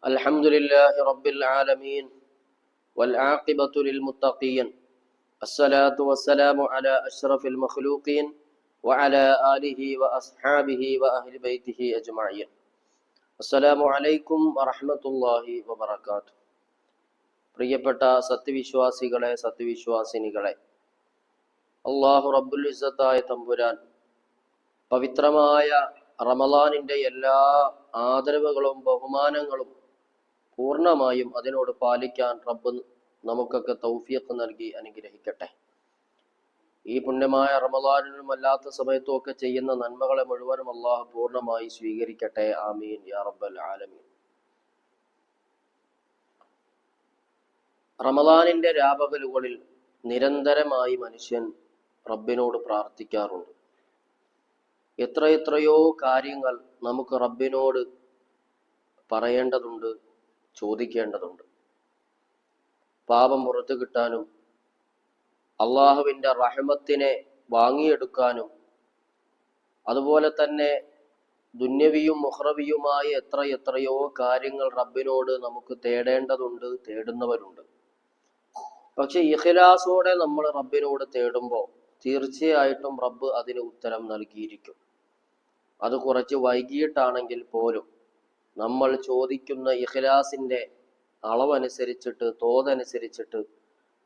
الحمد لله رب العالمين والعاقبة للمتقين الصلاة والسلام على أشرف المخلوقين وعلى آله وأصحابه وأهل بيته أجمعين. السلام عليكم ورحمة الله وبركاته. പ്രിയപ്പെട്ട സത്യവിശ്വാസികളെ സത്യവിശ്വാസിനികളെ, അല്ലാഹു റബ്ബുൽ ഇസ്സത്തായ തമ്പുരാൻ പവിത്രമായ റമളാനിന്റെ എല്ലാ ആദരവുകളും ബഹുമാനങ്ങളും പൂർണ്ണമായും അതിനോട് പാലിക്കാൻ റബ്ബ് നമുക്കൊക്കെ തൗഫീഖ് നൽകി അനുഗ്രഹിക്കട്ടെ. ഈ പുണ്യമായ റമളാനിലും അല്ലാത്ത സമയത്തും ഒക്കെ ചെയ്യുന്ന നന്മകളെ മുഴുവനും അല്ലാഹു പൂർണ്ണമായി സ്വീകരിക്കട്ടെ. ആമീൻ യാ റബ്ബൽ ആലമീൻ. റമളാനിന്റെ രാപകലുകളിൽ നിരന്തരമായി മനുഷ്യൻ റബ്ബിനോട് പ്രാർത്ഥിക്കാറുണ്ട്. എത്രയെത്രയോ കാര്യങ്ങൾ നമുക്ക് റബ്ബിനോട് പറയേണ്ടതുണ്ട്, ചോദിക്കേണ്ടതുണ്ട്. പാപം പുറത്തു കിട്ടാനും അള്ളാഹുവിൻ്റെ റഹ്മത്തിനെ വാങ്ങിയെടുക്കാനും അതുപോലെ തന്നെ ദുന്യവിയും മുഹ്റവിയുമായ എത്രയെത്രയോ കാര്യങ്ങൾ റബ്ബിനോട് നമുക്ക് തേടേണ്ടതുണ്ട്, തേടുന്നവരുണ്ട്. പക്ഷെ ഇഖ്ലാസോടെ നമ്മൾ റബ്ബിനോട് തേടുമ്പോൾ തീർച്ചയായിട്ടും റബ്ബ് അതിന് ഉത്തരം നൽകിയിരിക്കും. അത് കുറച്ച് വൈകിട്ടാണെങ്കിൽ പോലും നമ്മൾ ചോദിക്കുന്ന ഇഖ്ലാസിന്റെ അളവനുസരിച്ചിട്ട്, തോതനുസരിച്ചിട്ട്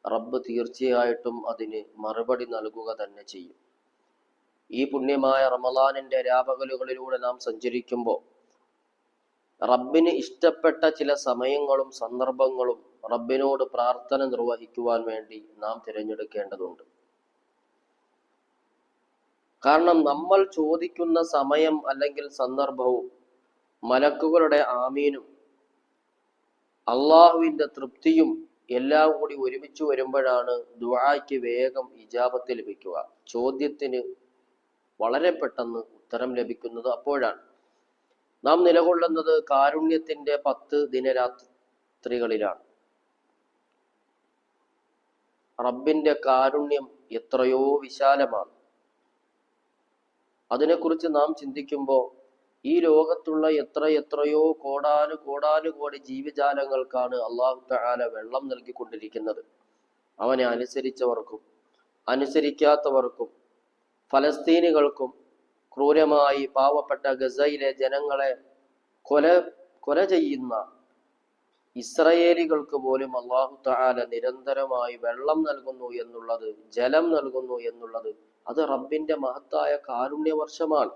റബ്ബ് തീർച്ചയായിട്ടും അതിന് മറുപടി നൽകുക തന്നെ ചെയ്യും. ഈ പുണ്യമായ റമളാനിന്റെ രാപകലുകളിലൂടെ നാം സഞ്ചരിക്കുമ്പോൾ റബ്ബിന് ഇഷ്ടപ്പെട്ട ചില സമയങ്ങളും സന്ദർഭങ്ങളും റബ്ബിനോട് പ്രാർത്ഥന നിർവഹിക്കുവാൻ വേണ്ടി നാം തിരഞ്ഞെടുക്കേണ്ടതുണ്ട്. കാരണം നമ്മൾ ചോദിക്കുന്ന സമയം അല്ലെങ്കിൽ സന്ദർഭവും മലക്കുകളുടെ ആമീനും അള്ളാഹുവിന്റെ തൃപ്തിയും എല്ലാം കൂടി ഒരുമിച്ച് വരുമ്പോഴാണ് ദുആയ്ക്ക് വേഗം ഇജാബത്ത് ലഭിക്കുക. ചോദ്യത്തിന് വളരെ പെട്ടെന്ന് ഉത്തരം ലഭിക്കുന്നത് അപ്പോഴാണ്. നാം നിലകൊള്ളുന്നത് കാരുണ്യത്തിന്റെ 10 ദിനരാത്രികളിലാണ്. റബ്ബിന്റെ കാരുണ്യം എത്രയോ വിശാലമാണ്. അതിനെക്കുറിച്ച് നാം ചിന്തിക്കുമ്പോൾ ഈ ലോകത്തുള്ള എത്രയെത്രയോ കോടാനുകോടി ജീവജാലങ്ങൾക്കാണ് അല്ലാഹു തആല വെള്ളം നൽകിക്കൊണ്ടിരിക്കുന്നത്. അവനെ അനുസരിച്ചവർക്കും അനുസരിക്കാത്തവർക്കും, ഫലസ്തീനികൾക്കും, ക്രൂരമായി പാവപ്പെട്ട ഗസയിലെ ജനങ്ങളെ കൊല ചെയ്യുന്ന ഇസ്രയേലികൾക്ക് പോലും അല്ലാഹു തആല നിരന്തരമായി വെള്ളം നൽകുന്നു എന്നുള്ളത്, ജലം നൽകുന്നു എന്നുള്ളത്, അത് റബ്ബിന്റെ മഹത്തായ കാരുണ്യവർഷമാണ്.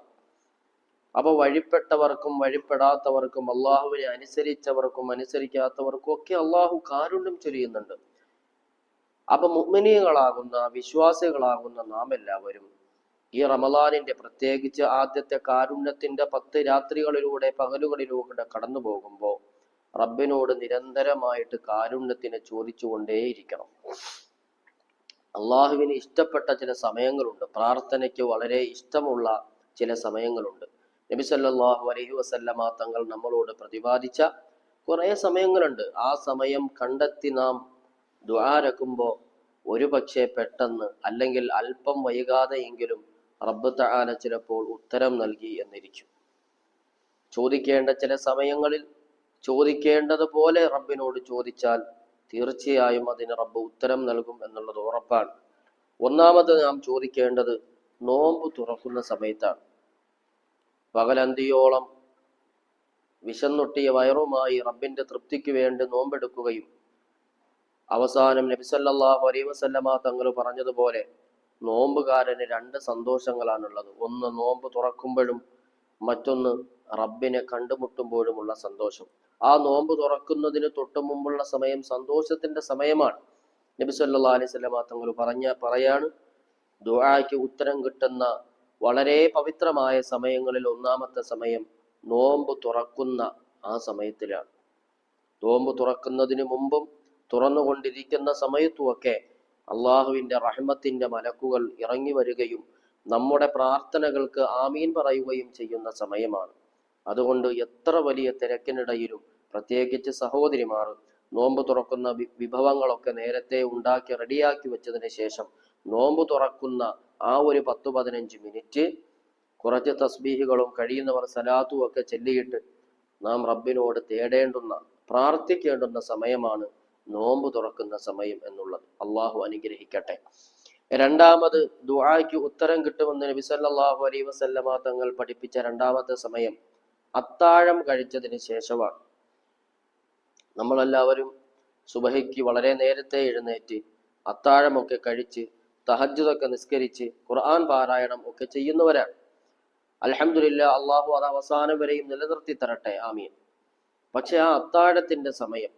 അപ്പൊ വഴിപ്പെട്ടവർക്കും വഴിപ്പെടാത്തവർക്കും, അള്ളാഹുവിനെ അനുസരിച്ചവർക്കും അനുസരിക്കാത്തവർക്കും ഒക്കെ അള്ളാഹു കാരുണ്യം ചൊരിയുന്നുണ്ട്. അപ്പൊ മുഅ്മിനീങ്ങളാകുന്ന, വിശ്വാസികളാകുന്ന നാം എല്ലാവരും ഈ റമളാനിന്റെ, പ്രത്യേകിച്ച് ആദ്യത്തെ കാരുണ്യത്തിന്റെ 10 രാത്രികളിലൂടെ, പകലുകളിലൂടെ കടന്നു പോകുമ്പോൾ റബ്ബിനോട് നിരന്തരമായിട്ട് കാരുണ്യത്തിനെ ചോദിച്ചുകൊണ്ടേയിരിക്കണം. അള്ളാഹുവിന് ഇഷ്ടപ്പെട്ട ചില സമയങ്ങളുണ്ട്, പ്രാർത്ഥനയ്ക്ക് വളരെ ഇഷ്ടമുള്ള ചില സമയങ്ങളുണ്ട്. നബി സല്ലല്ലാഹു അലൈഹി വസല്ലമ തങ്ങൾ നമ്മളോട് പ്രതിപാദിച്ച കുറെ സമയങ്ങളുണ്ട്. ആ സമയം കണ്ടെത്തി നാം ദുആരക്കുമ്പോൾ ഒരു പക്ഷേ പെട്ടെന്ന് അല്ലെങ്കിൽ അല്പം വൈകാതെയെങ്കിലും റബ്ബ് തആല ചിലപ്പോൾ ഉത്തരം നൽകി എന്നിരിക്കും. ചോദിക്കേണ്ട ചില സമയങ്ങളിൽ ചോദിക്കേണ്ടതുപോലെ റബ്ബിനോട് ചോദിച്ചാൽ തീർച്ചയായും അതിന് റബ്ബ് ഉത്തരം നൽകും എന്നുള്ളത് ഉറപ്പാണ്. ഒന്നാമത് നാം ചോദിക്കേണ്ടത് നോമ്പ് തുറക്കുന്ന സമയത്താണ്. പകലന്തിയോളം വിശന്നൊട്ടിയ വയറുമായി റബ്ബിന്റെ തൃപ്തിക്ക് വേണ്ടി നോമ്പെടുക്കുകയും അവസാനം നബി സല്ലല്ലാഹു അലൈഹി വസല്ലമ തങ്ങൾ പറഞ്ഞതുപോലെ നോമ്പുകാരന് 2 സന്തോഷങ്ങളാണുള്ളത്. ഒന്ന് നോമ്പ് തുറക്കുമ്പോഴും മറ്റൊന്ന് റബ്ബിനെ കണ്ടുമുട്ടുമ്പോഴുമുള്ള സന്തോഷം. ആ നോമ്പ് തുറക്കുന്നതിന് തൊട്ടു മുമ്പുള്ള സമയം സന്തോഷത്തിന്റെ സമയമാണ്. നബി സല്ലല്ലാഹു അലൈഹി വസല്ലമ തങ്ങൾ പറയാണ്, ദുആയ്ക്ക് ഉത്തരം കിട്ടുന്ന വളരെ പവിത്രമായ സമയങ്ങളിൽ ഒന്നാമത്തെ സമയം നോമ്പ് തുറക്കുന്ന ആ സമയത്തിലാണ്. നോമ്പ് തുറക്കുന്നതിന് മുമ്പും തുറന്നുകൊണ്ടിരിക്കുന്ന സമയത്തുമൊക്കെ അള്ളാഹുവിന്റെ റഹ്മത്തിന്റെ മലക്കുകൾ ഇറങ്ങി വരികയും നമ്മുടെ പ്രാർത്ഥനകൾക്ക് ആമീൻ പറയുകയും ചെയ്യുന്ന സമയമാണ്. അതുകൊണ്ട് എത്ര വലിയ തിരക്കിനിടയിലും, പ്രത്യേകിച്ച് സഹോദരിമാർ നോമ്പ് തുറക്കുന്ന വിഭവങ്ങളൊക്കെ നേരത്തെ ഉണ്ടാക്കി റെഡിയാക്കി വെച്ചതിന് ശേഷം നോമ്പ് തുറക്കുന്ന ആ ഒരു 10-15 മിനിറ്റ് കുറച്ച് തസ്ബീഹുകളും കഴിയുന്നവർ സലാത്തും ഒക്കെ ചൊല്ലിയിട്ട് നാം റബ്ബിനോട് തേടേണ്ടുന്ന പ്രാർത്ഥിക്കേണ്ടുന്ന സമയമാണ് നോമ്പ് തുറക്കുന്ന സമയം എന്നുള്ളത്. അള്ളാഹു അനുഗ്രഹിക്കട്ടെ. രണ്ടാമത് ദുആയ്ക്ക് ഉത്തരം കിട്ടുമെന്ന് നബി സല്ലല്ലാഹു അലൈഹി വസല്ലമ തങ്ങൾ പഠിപ്പിച്ച രണ്ടാമത്തെ സമയം അത്താഴം കഴിച്ചതിന് ശേഷമാണ്. നമ്മളെല്ലാവരും സുബഹിക്ക് വളരെ നേരത്തെ എഴുന്നേറ്റ് അത്താഴമൊക്കെ കഴിച്ച് തഹജ്ജുദൊക്കെ നിസ്കരിച്ച് ഖുർആൻ പാരായണം ഒക്കെ ചെയ്യുന്നവരാണ്. അൽഹംദുലില്ലാഹ്, അള്ളാഹു അത് അവസാനം വരെയും നിലനിർത്തി തരട്ടെ, ആമീൻ. പക്ഷെ ആ അത്താഴത്തിന്റെ സമയം,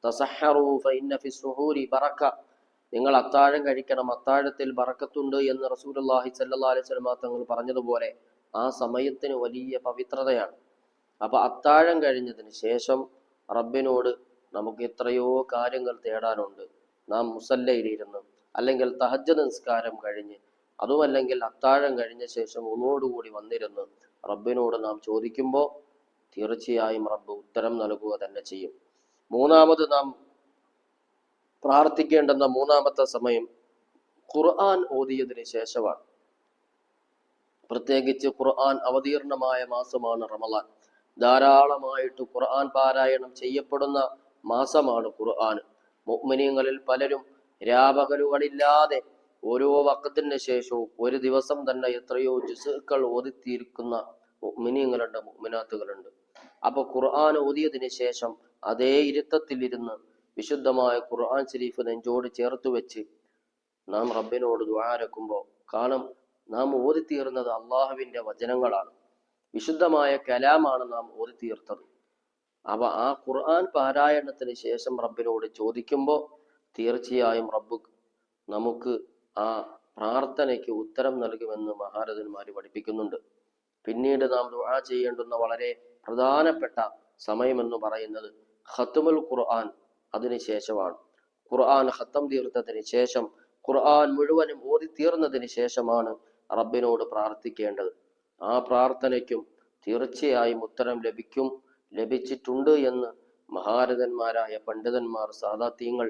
തസഹറു ഫഇന്ന ഫിസ്സുഹൂരി ബറക, നിങ്ങൾ അത്താഴം കഴിക്കണം, അത്താഴത്തിൽ ബറക്കത്തുണ്ട് എന്ന് റസൂലുള്ളാഹി സ്വല്ലല്ലാഹു അലൈഹി വസല്ലം തങ്ങൾ പറഞ്ഞതുപോലെ ആ സമയത്തിന് വലിയ പവിത്രതയാണ്. അപ്പൊ അത്താഴം കഴിഞ്ഞതിന് ശേഷം റബ്ബിനോട് നമുക്ക് എത്രയോ കാര്യങ്ങൾ തേടാനുണ്ട്. നാം മുസല്ലയിലിരുന്ന്, അല്ലെങ്കിൽ തഹജ്ജുദ് നിസ്കാരം കഴിഞ്ഞ്, അതുമല്ലെങ്കിൽ അത്താഴം കഴിഞ്ഞ ശേഷം ഉളോടുകൂടി വന്നിരുന്ന് റബ്ബിനോട് നാം ചോദിക്കുമ്പോൾ തീർച്ചയായും റബ്ബ് ഉത്തരം നൽകുക തന്നെ ചെയ്യും. മൂന്നാമത് നാം പ്രാർത്ഥിക്കേണ്ടുന്ന മൂന്നാമത്തെ സമയം ഖുർആൻ ഓതിയതിന് ശേഷമാണ്. പ്രത്യേകിച്ച് ഖുർആൻ അവതീർണമായ മാസമാണ് റമളാൻ. ധാരാളമായിട്ട് ഖുർആൻ പാരായണം ചെയ്യപ്പെടുന്ന മാസമാണ് ഖുർആൻ. മുഅ്മിനീങ്ങളിൽ പലരും രാപകലുകളില്ലാതെ ഓരോ വഖത്തിന് ശേഷവും ഒരു ദിവസം തന്നെ എത്രയോ ജുസുകൾ ഓതിത്തീർക്കുന്ന മുഅ്മിനീങ്ങളുണ്ട്, മുഅ്മിനാത്തുകളുണ്ട്. അപ്പൊ ഖുർആൻ ഓതിയതിന് ശേഷം അതേ ഇരുത്തത്തിലിരുന്ന് വിശുദ്ധമായ ഖുർആൻ ശരീഫ് നെഞ്ചോട് ചേർത്ത് വെച്ച് നാം റബ്ബിനോട് ദുആരക്കുമ്പോൾ കാണും, നാം ഓതിത്തീർന്നത് അള്ളാഹുവിന്റെ വചനങ്ങളാണ്, വിശുദ്ധമായ കലാമാണ് നാം ഓതിത്തീർത്തത്. അപ്പൊ ആ ഖുർആൻ പാരായണത്തിന് ശേഷം റബ്ബിനോട് ചോദിക്കുമ്പോൾ തീർച്ചയായും റബ്ബ് നമുക്ക് ആ പ്രാർത്ഥനയ്ക്ക് ഉത്തരം നൽകുമെന്ന് മഹാരഥന്മാര് പഠിപ്പിക്കുന്നുണ്ട്. പിന്നീട് നാം ദുആ ചെയ്യേണ്ടുന്ന വളരെ പ്രധാനപ്പെട്ട സമയമെന്ന് പറയുന്നത് ഖത്മുൽ ഖുർആൻ അതിനുശേഷമാണ്. ഖുർആൻ ഖത്തം തീർത്തതിന് ശേഷം, ഖുർആൻ മുഴുവനും ഓതി തീർന്നതിന് ശേഷമാണ് റബ്ബിനോട് പ്രാർത്ഥിക്കേണ്ടത്. ആ പ്രാർത്ഥനയ്ക്കും തീർച്ചയായും ഉത്തരം ലഭിക്കും, ലഭിച്ചിട്ടുണ്ട് എന്ന് മഹാരഥന്മാരായ പണ്ഡിതന്മാർ, സാദാത്യങ്ങൾ,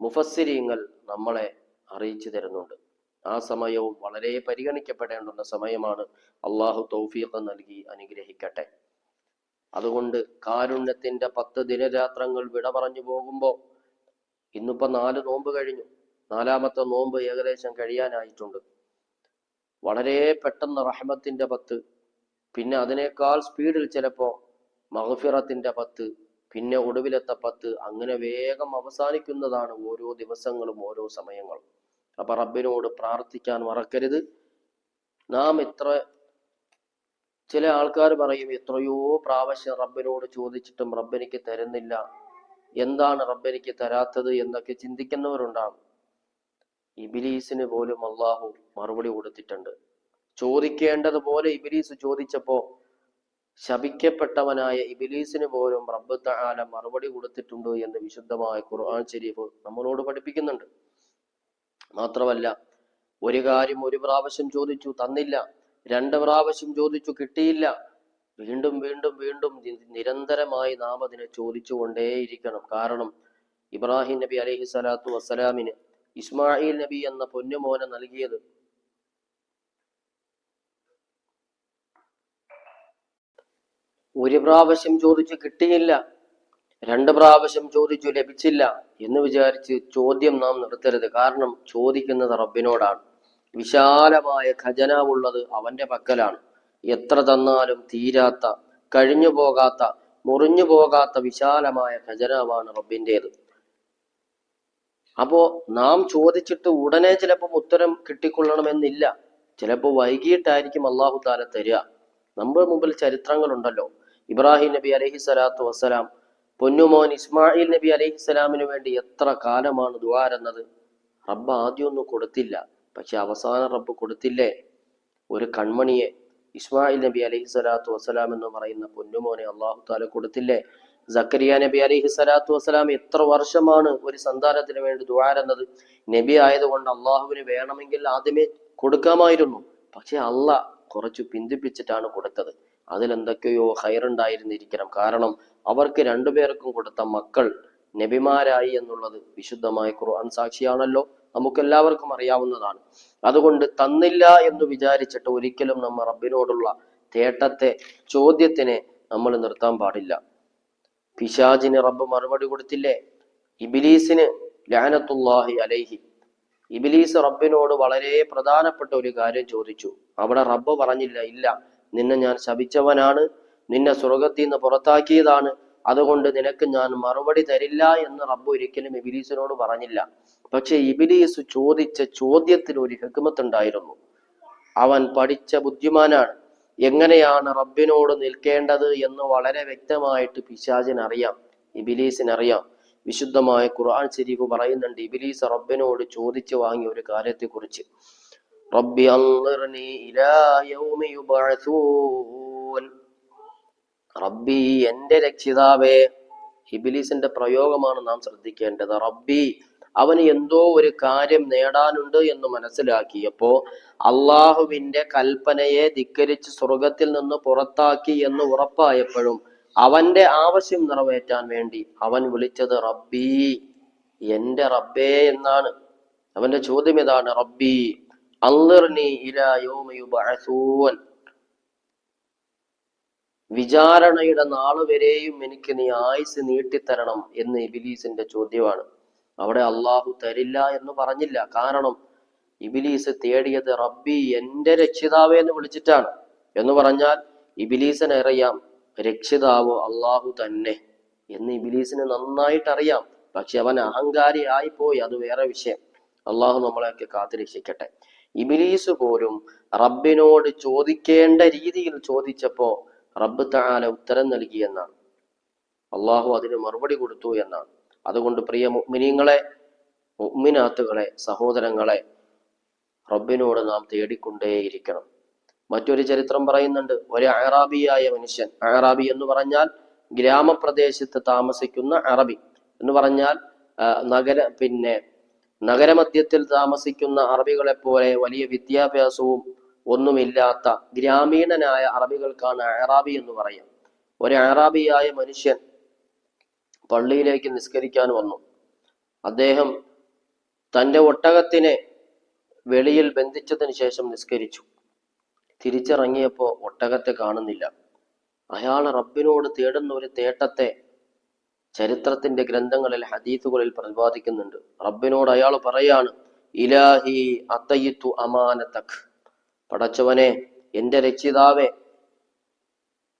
മുഫസ്സിരീങ്ങൾ നമ്മളെ അറിയിച്ചു തരുന്നുണ്ട്. ആ സമയവും വളരെ പരിഗണിക്കപ്പെടേണ്ടുന്ന സമയമാണ്. അള്ളാഹു തൗഫീഖ് നൽകി അനുഗ്രഹിക്കട്ടെ. അതുകൊണ്ട് കാരുണ്യത്തിന്റെ 10 ദിനരാത്രങ്ങൾ വിട പറഞ്ഞു പോകുമ്പോൾ ഇന്നിപ്പോ 4 നോമ്പ് കഴിഞ്ഞു, 4ാമത്തെ നോമ്പ് ഏകദേശം കഴിയാനായിട്ടുണ്ട്. വളരെ പെട്ടെന്ന് റഹ്മത്തിന്റെ 10, പിന്നെ അതിനേക്കാൾ സ്പീഡിൽ ചിലപ്പോ മഗ്ഫിറത്തിന്റെ 10, പിന്നെ ഒടുവിലത്തെ 10, അങ്ങനെ വേഗം അവസാനിക്കുന്നതാണ് ഓരോ ദിവസങ്ങളും ഓരോ സമയങ്ങളും. അപ്പൊ റബ്ബിനോട് പ്രാർത്ഥിക്കാൻ മറക്കരുത്. നാം ചില ആൾക്കാർ പറയും, എത്രയോ പ്രാവശ്യം റബ്ബിനോട് ചോദിച്ചിട്ടും റബ്ബെനിക്ക് തരുന്നില്ല, എന്താണ് റബ്ബെനിക്ക് തരാത്തത് എന്നൊക്കെ ചിന്തിക്കുന്നവരുണ്ടാകും. ഇബ്ലീസിന് പോലും അള്ളാഹു മറുപടി കൊടുത്തിട്ടുണ്ട്. ചോദിക്കേണ്ടതുപോലെ ഇബ്ലീസ് ചോദിച്ചപ്പോ ശപിക്കപ്പെട്ടവനായ ഇബ്ലീസിന് പോലും റബ്ബ് തആല മറുപടി കൊടുത്തിട്ടുണ്ട് എന്ന് വിശുദ്ധമായ ഖുർആൻ ശരീഫ് നമ്മളോട് പഠിപ്പിക്കുന്നുണ്ട്. മാത്രമല്ല, ഒരു കാര്യം ഒരു പ്രാവശ്യം ചോദിച്ചു തന്നില്ല, 2 പ്രാവശ്യം ചോദിച്ചു കിട്ടിയില്ല, വീണ്ടും വീണ്ടും വീണ്ടും നിരന്തരമായി നാം അതിനെ ചോദിച്ചുകൊണ്ടേയിരിക്കണം. കാരണം ഇബ്രാഹിം നബി അലൈഹി സ്വലാത്തു വസ്സലാമിന് ഇസ്മായിൽ നബി എന്ന പൊന്നുമോനെ നൽകിയത് ഒരു പ്രാവശ്യം ചോദിച്ചു കിട്ടിയില്ല, 2 പ്രാവശ്യം ചോദിച്ചു ലഭിച്ചില്ല എന്ന് വിചാരിച്ച് ചോദ്യം നാം നിർത്തരുത്. കാരണം ചോദിക്കുന്നത് റബ്ബിനോടാണ്. വിശാലമായ ഖജനാവുള്ളത് അവന്റെ പക്കലാണ്. എത്ര തന്നാലും തീരാത്ത, കഴിഞ്ഞു പോകാത്ത, മുറിഞ്ഞു പോകാത്ത വിശാലമായ ഖജനാവാണ് റബ്ബിൻ്റെത്. അപ്പോ നാം ചോദിച്ചിട്ട് ഉടനെ ചിലപ്പോൾ ഉത്തരം കിട്ടിക്കൊള്ളണമെന്നില്ല, ചിലപ്പോൾ വൈകിട്ടായിരിക്കും അള്ളാഹു താല തരിക. നമ്മുടെ മുമ്പിൽ ചരിത്രങ്ങളുണ്ടല്ലോ. ഇബ്രാഹിം നബി അലൈഹി സ്വലാത്തു വസ്സലാം പൊന്നുമോൻ ഇസ്മായിൽ നബി അലൈഹി സ്വലാമിന് വേണ്ടി എത്ര കാലമാണ് ദുആരെന്നത്. റബ്ബ് ആദ്യമൊന്നും കൊടുത്തില്ല, പക്ഷെ അവസാനം റബ്ബ് കൊടുത്തില്ലേ, ഒരു കൺമണിയെ, ഇസ്മായിൽ നബി അലൈഹി സ്വലാത്തു വസ്സലാം എന്ന് പറയുന്ന പൊന്നുമോനെ അള്ളാഹു താല കൊടുത്തില്ലേ. സക്കരിയ നബി അലൈഹി സ്വലാത്തു വസ്സലാം എത്ര വർഷമാണ് ഒരു സന്താനത്തിന് വേണ്ടി ദുആരെന്നത്. നബി ആയതുകൊണ്ട് അള്ളാഹുവിന് വേണമെങ്കിൽ ആദ്യമേ കൊടുക്കാമായിരുന്നു, പക്ഷെ അള്ളാഹ് കുറച്ചു പിന്തിപ്പിച്ചിട്ടാണ് കൊടുത്തത്. അതിലെന്തൊക്കെയോ ഹൈറുണ്ടായിരുന്നിരിക്കണം. കാരണം അവർക്ക് 2 പേർക്കും കൊടുത്ത മക്കൾ നബിമാരായി എന്നുള്ളത് വിശുദ്ധമായ ഖുർആൻ സാക്ഷിയാണല്ലോ, നമുക്കെല്ലാവർക്കും അറിയാവുന്നതാണ്. അതുകൊണ്ട് തന്നില്ല എന്ന് വിചാരിച്ചിട്ട് ഒരിക്കലും നമ്മൾ റബ്ബിനോടുള്ള തേട്ടത്തെ, ചോദ്യത്തിനെ നമ്മൾ നിർത്താൻ പാടില്ല. പിശാചിന് റബ്ബ് മറുപടി കൊടുത്തില്ലേ? ഇബ്ലീസിന് ലഅനത്തുല്ലാഹി അലൈഹി, ഇബ്ലീസ് റബ്ബിനോട് വളരെ പ്രധാനപ്പെട്ട ഒരു കാര്യം ചോദിച്ചു. അവിടെ റബ്ബ് പറഞ്ഞില്ല, ഇല്ല, നിന്നെ ഞാൻ ശപിച്ചവനാണ്, നിന്നെ സ്വർഗത്തിൽ നിന്ന് പുറത്താക്കിയതാണ്, അതുകൊണ്ട് നിനക്ക് ഞാൻ മറുപടി തരില്ല എന്ന് റബ്ബ് ഒരിക്കലും ഇബ്ലീസിനോട് പറഞ്ഞില്ല. പക്ഷെ ഇബ്ലീസ് ചോദിച്ച ചോദ്യത്തിൽ ഒരു ഹിക്മത്ത് ഉണ്ടായിരുന്നു. അവൻ പഠിച്ച ബുദ്ധിമാനാണ്. എങ്ങനെയാണ് റബ്ബിനോട് നിൽക്കേണ്ടത് എന്ന് വളരെ വ്യക്തമായിട്ട് പിശാചിനറിയാം, ഇബ്ലീസിനറിയാം. വിശുദ്ധമായ ഖുർആൻ ശരീഫ് പറയുന്നുണ്ട്, ഇബ്ലീസ് റബ്ബിനോട് ചോദിച്ചു വാങ്ങിയ ഒരു കാര്യത്തെക്കുറിച്ച്. റബ്ബി അൻളിർനി ഇലാ യൗമി യുബഅസൂൻ, റബ്ബി എന്റെ രക്ഷിതാവേ. ഇബ്ലീസിന്റെ പ്രയോഗമാണ് നാം ശ്രദ്ധിക്കേണ്ടത്. റബ്ബി, അവന് എന്തോ ഒരു കാര്യം നേടാനുണ്ട് എന്ന് മനസ്സിലാക്കിയപ്പോ അള്ളാഹുവിന്റെ കൽപ്പനയെ ധിക്കരിച്ച് സ്വർഗത്തിൽ നിന്ന് പുറത്താക്കി എന്ന് ഉറപ്പായപ്പോഴും അവന്റെ ആവശ്യം നിറവേറ്റാൻ വേണ്ടി അവൻ വിളിച്ചത് റബ്ബി, എന്റെ റബ്ബേ എന്നാണ്. അവന്റെ ചോദ്യം ഇതാണ്, റബ്ബി അൻളിർനി ഇലാ യൗമി യുബഅസൂൻ, വിചാരണയുടെ നാള് വരെയും എനിക്ക് നീ ആയുസ് നീട്ടിത്തരണം എന്ന് ഇബ്ലീസിന്റെ ചോദ്യമാണ്. അവിടെ അള്ളാഹു തരില്ല എന്ന് പറഞ്ഞില്ല. കാരണം ഇബ്ലീസ് തേടിയത് റബ്ബി എന്റെ രക്ഷിതാവേ എന്ന് വിളിച്ചിട്ടാണ്. എന്ന് പറഞ്ഞാൽ ഇബ്ലീസിന് അറിയാം രക്ഷിതാവ് അള്ളാഹു തന്നെ എന്ന് ഇബ്ലീസിന് നന്നായിട്ട് അറിയാം. പക്ഷെ അവൻ അഹങ്കാരി ആയിപ്പോയി, അത് വേറെ വിഷയം. അള്ളാഹു നമ്മളെയൊക്കെ കാത്തുരക്ഷിക്കട്ടെ. ഇബ്ലീസ് പോലും റബ്ബിനോട് ചോദിക്കേണ്ട രീതിയിൽ ചോദിച്ചപ്പോ റബ്ബ് തആല ഉത്തരം നൽകി എന്നാണ്, അള്ളാഹു അതിന് മറുപടി കൊടുത്തു എന്നാണ്. അതുകൊണ്ട് പ്രിയ മുഅ്മിനീങ്ങളെ, മുഅ്മിനാത്തുകളെ, സഹോദരങ്ങളെ, റബ്ബിനോട് നാം തേടിക്കൊണ്ടേയിരിക്കണം. മറ്റൊരു ചരിത്രം പറയുന്നുണ്ട്, ഒരു അഅറാബിയായ മനുഷ്യൻ, അഅറാബി എന്ന് പറഞ്ഞാൽ ഗ്രാമപ്രദേശത്ത് താമസിക്കുന്ന അറബി എന്ന് പറഞ്ഞാൽ നഗരമധ്യത്തിൽ താമസിക്കുന്ന അറബികളെ പോലെ വലിയ വിദ്യാഭ്യാസവും ഒന്നുമില്ലാത്ത ഗ്രാമീണനായ അറബികൾക്കാണ് അഅറാബി എന്ന് പറയാം. ഒരു അഅറാബിയായ മനുഷ്യൻ പള്ളിയിലേക്ക് നിസ്കരിക്കാൻ വന്നു. അദ്ദേഹം തൻ്റെ ഒട്ടകത്തിനെ വെളിയിൽ ബന്ധിച്ചതിന് ശേഷം നിസ്കരിച്ചു. തിരിച്ചിറങ്ങിയപ്പോൾ ഒട്ടകത്തെ കാണുന്നില്ല. അയാൾ റബ്ബിനോട് തേടുന്ന ഒരു തേട്ടത്തെ ചരിത്രത്തിന്റെ ഗ്രന്ഥങ്ങളിൽ, ഹദീസുകളിൽ പ്രതിപാദിക്കുന്നുണ്ട്. റബ്ബിനോട് അയാൾ പറയാണ്, ഇലാഹി അത്തയിത്തു അമാനതക്, പടച്ചവനെ, എന്റെ രക്ഷിതാവേ,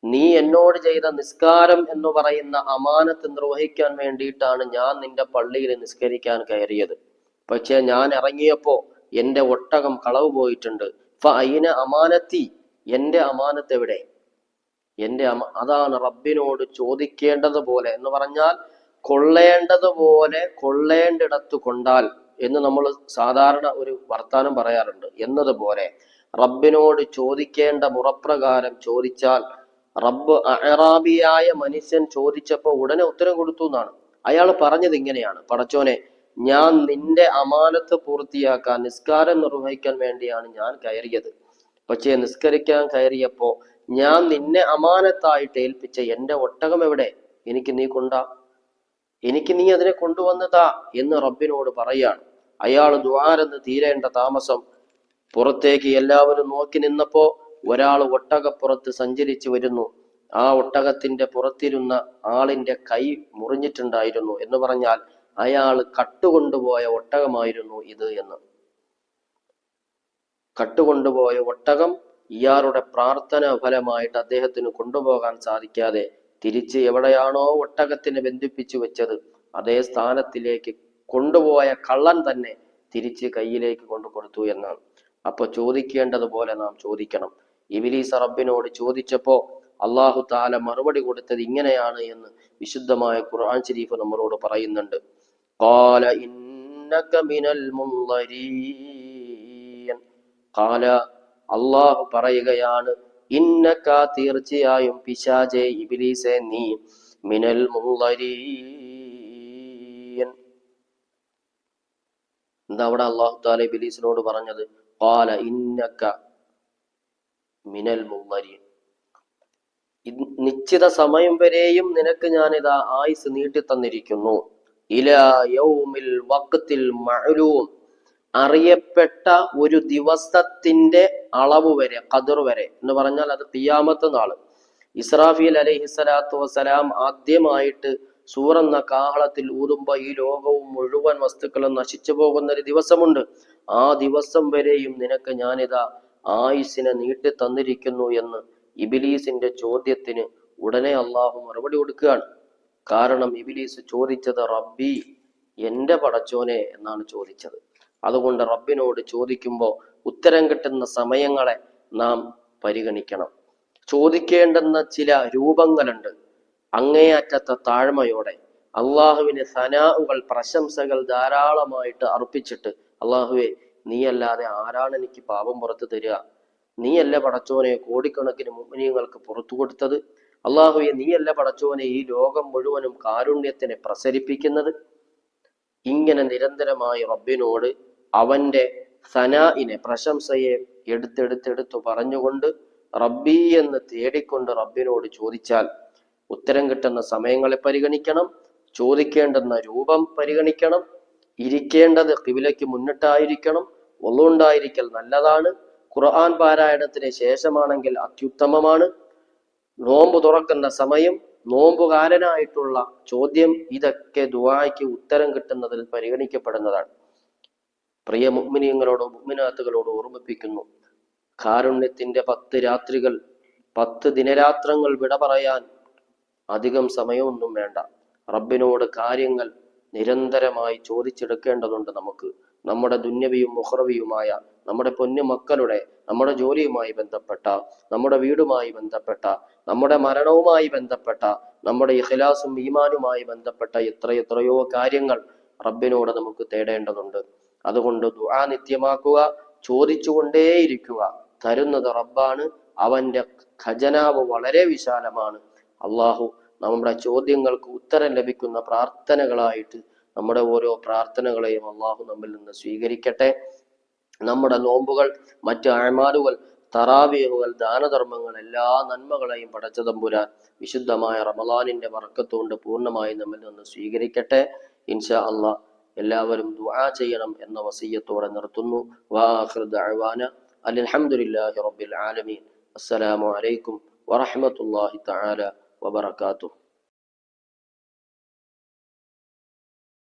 നീ എന്നോട് ചെയ്ത നിസ്കാരം എന്ന് പറയുന്ന അമാനത്ത് നിർവഹിക്കാൻ വേണ്ടിയിട്ടാണ് ഞാൻ നിന്റെ പള്ളിയിൽ നിസ്കരിക്കാൻ കയറിയത്. പക്ഷെ ഞാൻ ഇറങ്ങിയപ്പോ എന്റെ ഒട്ടകം കളവ് പോയിട്ടുണ്ട്. ഫഅയിന അമാനത്തി, എന്റെ അമാനത്ത് എവിടെ? അതാണ് റബ്ബിനോട് ചോദിക്കേണ്ടതുപോലെ എന്ന് പറഞ്ഞാൽ കൊള്ളേണ്ടതുപോലെ കൊള്ളേണ്ടിടത്ത് കൊണ്ടാൽ എന്ന് നമ്മൾ സാധാരണ ഒരു വർത്താനം പറയാറുണ്ട്. എന്നതുപോലെ റബ്ബിനോട് ചോദിക്കേണ്ട മുറപ്രകാരം ചോദിച്ചാൽ, റബ്ബ് അഅറാബിയായ മനുഷ്യൻ ചോദിച്ചപ്പോൾ ഉടനെ ഉത്തരം കൊടുത്തു എന്നാണ്. അയാൾ പറഞ്ഞത് ഇങ്ങനെയാണ്, പടച്ചോനെ, ഞാൻ നിന്റെ അമാനത്ത് പൂർത്തിയാക്കാൻ, നിസ്കാരം നിർവഹിക്കാൻ വേണ്ടിയാണ് ഞാൻ കയറിയത്. പക്ഷേ നിസ്കരിക്കാൻ കയറിയപ്പോ ഞാൻ നിന്നെ അമാനത്തായിട്ട് ഏൽപ്പിച്ച എന്റെ ഒട്ടകം എവിടെ? എനിക്ക് നീ അതിനെ കൊണ്ടുവന്നതാ എന്ന് റബ്ബിനോട് പറയാണ്. അയാൾ ദുആരെന്ന് തീരേണ്ട താമസം പുറത്തേക്ക് എല്ലാവരും നോക്കി നിന്നപ്പോ ഒരാൾ ഒട്ടകപ്പുറത്ത് സഞ്ചരിച്ചു വരുന്നു. ആ ഒട്ടകത്തിന്റെ പുറത്തിരുന്ന ആളിന്റെ കൈ മുറിഞ്ഞിട്ടുണ്ടായിരുന്നു. എന്ന് പറഞ്ഞാൽ അയാൾ കട്ടുകൊണ്ടുപോയ ഒട്ടകമായിരുന്നു ഇത് എന്ന്. കട്ടുകൊണ്ടുപോയ ഒട്ടകം ഇയാളുടെ പ്രാർത്ഥന ഫലമായിട്ട് അദ്ദേഹത്തിന് കൊണ്ടുപോകാൻ സാധിക്കാതെ തിരിച്ച് എവിടെയാണോ ഒട്ടകത്തിനെ ബന്ധിപ്പിച്ചു വെച്ചത് അതേ സ്ഥാനത്തിലേക്ക് കൊണ്ടുപോയ കള്ളൻ തന്നെ തിരിച്ച് കയ്യിലേക്ക് കൊണ്ടു കൊടുത്തു എന്നാണ്. അപ്പൊ ചോദിക്കേണ്ടതുപോലെ നാം ചോദിക്കണം. ഇബ്ലീസ് റബ്ബിനോട് ചോദിച്ചപ്പോ അല്ലാഹു തആല മറുപടി കൊടുത്തത് ഇങ്ങനെയാണ് എന്ന് വിശുദ്ധമായ ഖുർആൻ ശരീഫ് നമ്മളോട് പറയുന്നുണ്ട്. ഖാല ഇന്നക മിനൽ മുൻളരീൻ, ഖാല, അല്ലാഹു പറയുകയാണ്, ഇന്നക, തീർച്ചയായും, പിശാചേ, ഇബ്ലീസേ, നീ, മിനൽ മുൻളരീൻ. എന്താ അവിടെ അല്ലാഹു തആല ഇബ്ലീസിനോട് പറഞ്ഞത്? ഖാല ഇന്നക മിനൽ മുൻളരീൻ, നിശ്ചിത സമയം വരെയും നിനക്ക് ഞാനിതാ ആയുസ് നീട്ടി തന്നിരിക്കുന്നു. ഇലാ യൗമിൽ വഖ്തിൽ മഅലൂം, അറിയപ്പെട്ട ഒരു ദിവസത്തിന്റെ അളവ് വരെ, ഖദർ വരെ എന്ന് പറഞ്ഞാൽ അത് ഖിയാമത്ത് നാള്. ഇസ്രാഫീൽ അലൈഹിസ്സലാത്തു വസ്സലാം ആദ്യമായിട്ട് സൂറെന്ന കാഹളത്തിൽ ഊതുമ്പോ ഈ ലോകവും മുഴുവൻ വസ്തുക്കളും നശിച്ചു പോകുന്ന ഒരു ദിവസമുണ്ട്. ആ ദിവസം വരെയും നിനക്ക് ഞാനിതാ ആയുസ്സിനെ നീട്ടി തന്നിരിക്കുന്നു എന്ന് ഇബിലീസിന്റെ ചോദ്യത്തിന് ഉടനെ അള്ളാഹു മറുപടി കൊടുക്കുകയാണ്. കാരണം ഇബിലീസ് ചോദിച്ചത് റബ്ബി, എന്റെ പടച്ചോനെ എന്നാണ് ചോദിച്ചത്. അതുകൊണ്ട് റബ്ബിനോട് ചോദിക്കുമ്പോൾ ഉത്തരം കിട്ടുന്ന സമയങ്ങളെ നാം പരിഗണിക്കണം. ചോദിക്കേണ്ടുന്ന ചില രൂപങ്ങളുണ്ട്. അങ്ങേയറ്റത്തെ താഴ്മയോടെ അള്ളാഹുവിന് സനാഉകൾ, പ്രശംസകൾ ധാരാളമായിട്ട് അർപ്പിച്ചിട്ട്, അള്ളാഹുവെ നീയല്ലാതെ ആരാണ് എനിക്ക് പാപം പുറത്തു തരിക? നീയല്ല പടച്ചോനെ കോടിക്കണക്കിന് മുഅ്മിനീങ്ങൾക്ക് പുറത്തു കൊടുത്തത്? അള്ളാഹുവെ നീയല്ല പടച്ചോനെ ഈ ലോകം മുഴുവനും കാരുണ്യത്തിനെ പ്രസരിപ്പിക്കുന്നത്? ഇങ്ങനെ നിരന്തരമായി റബ്ബിനോട് അവന്റെ സനാഇനെ, പ്രശംസയെ എടുത്തെടുത്തെടുത്തു പറഞ്ഞുകൊണ്ട് റബ്ബി എന്ന് തേടിക്കൊണ്ട് റബ്ബിനോട് ചോദിച്ചാൽ ഉത്തരം കിട്ടുന്ന സമയങ്ങളെ പരിഗണിക്കണം, ചോദിക്കേണ്ടുന്ന രൂപം പരിഗണിക്കണം, ഇരിക്കേണ്ടത് ഖിബിലയ്ക്ക് മുന്നിട്ടായിരിക്കണം, ഒന്നുണ്ടായിരിക്കൽ നല്ലതാണ്, ഖുർആൻ പാരായണത്തിന് ശേഷമാണെങ്കിൽ അത്യുത്തമമാണ്, നോമ്പ് തുറക്കുന്ന സമയം, നോമ്പുകാരനായിട്ടുള്ള ചോദ്യം, ഇതൊക്കെ ദുആയ്ക്ക് ഉത്തരം കിട്ടുന്നതിൽ പരിഗണിക്കപ്പെടുന്നതാണ്. പ്രിയ മുഅ്മിനീങ്ങളോട് മുഅ്മിനാത്തുകളോട് ഓർമ്മിപ്പിക്കുന്നു, കാരുണ്യത്തിന്റെ 10 രാത്രികൾ 10 ദിനരാത്രങ്ങൾ വിട പറയാൻ അധികം സമയമൊന്നും വേണ്ട. റബ്ബിനോട് കാര്യങ്ങൾ നിരന്തരമായി ചോദിച്ചെടുക്കേണ്ടതുണ്ട്. നമുക്ക് നമ്മുടെ ദുന്യവിയും മുഖ്റവിയുമായ നമ്മുടെ പൊന്നു മക്കളുടെ, നമ്മുടെ ജോലിയുമായി ബന്ധപ്പെട്ട, നമ്മുടെ വീടുമായി ബന്ധപ്പെട്ട, നമ്മുടെ മരണവുമായി ബന്ധപ്പെട്ട, നമ്മുടെ ഇഖ്ലാസും ഈമാനുമായി ബന്ധപ്പെട്ട എത്രയെത്രയോ കാര്യങ്ങൾ റബ്ബിനോട് നമുക്ക് തേടേണ്ടതുണ്ട്. അതുകൊണ്ട് ദുആ നിത്യമാക്കുക, ചോദിച്ചുകൊണ്ടേയിരിക്കുക. തരുന്നത് റബ്ബാണ്, അവന്റെ ഖജനാവ് വളരെ വിശാലമാണ്. അള്ളാഹു നമ്മുടെ ചോദ്യങ്ങൾക്ക് ഉത്തരം ലഭിക്കുന്ന പ്രാർത്ഥനകളായിട്ട് നമ്മുടെ ഓരോ പ്രാർത്ഥനകളെയും അള്ളാഹു നമ്മിൽ നിന്ന് സ്വീകരിക്കട്ടെ. നമ്മുടെ നോമ്പുകൾ, മറ്റ് അഅ്മാലുകൾ, തറാവീഹുകൾ, ദാനധർമ്മങ്ങൾ, എല്ലാ നന്മകളെയും പടച്ച തമ്പുരാൻ വിശുദ്ധമായ റമളാനിന്റെ ബറക്കത്തുകൊണ്ട് പൂർണ്ണമായി നമ്മിൽ നിന്ന് സ്വീകരിക്കട്ടെ. ഇൻഷാ അള്ളാഹ് എല്ലാവരും ദുആ ചെയ്യണം എന്ന വസിയ്യത്തോടെ നിർത്തുന്നു. വആഖിറു ദഅവാന അൽഹംദുലില്ലാഹി റബ്ബിൽ ആലമീൻ. അസ്സലാമു അലൈക്കും വറഹ്മത്തുള്ളാഹി തആല വബറകാതുഹു.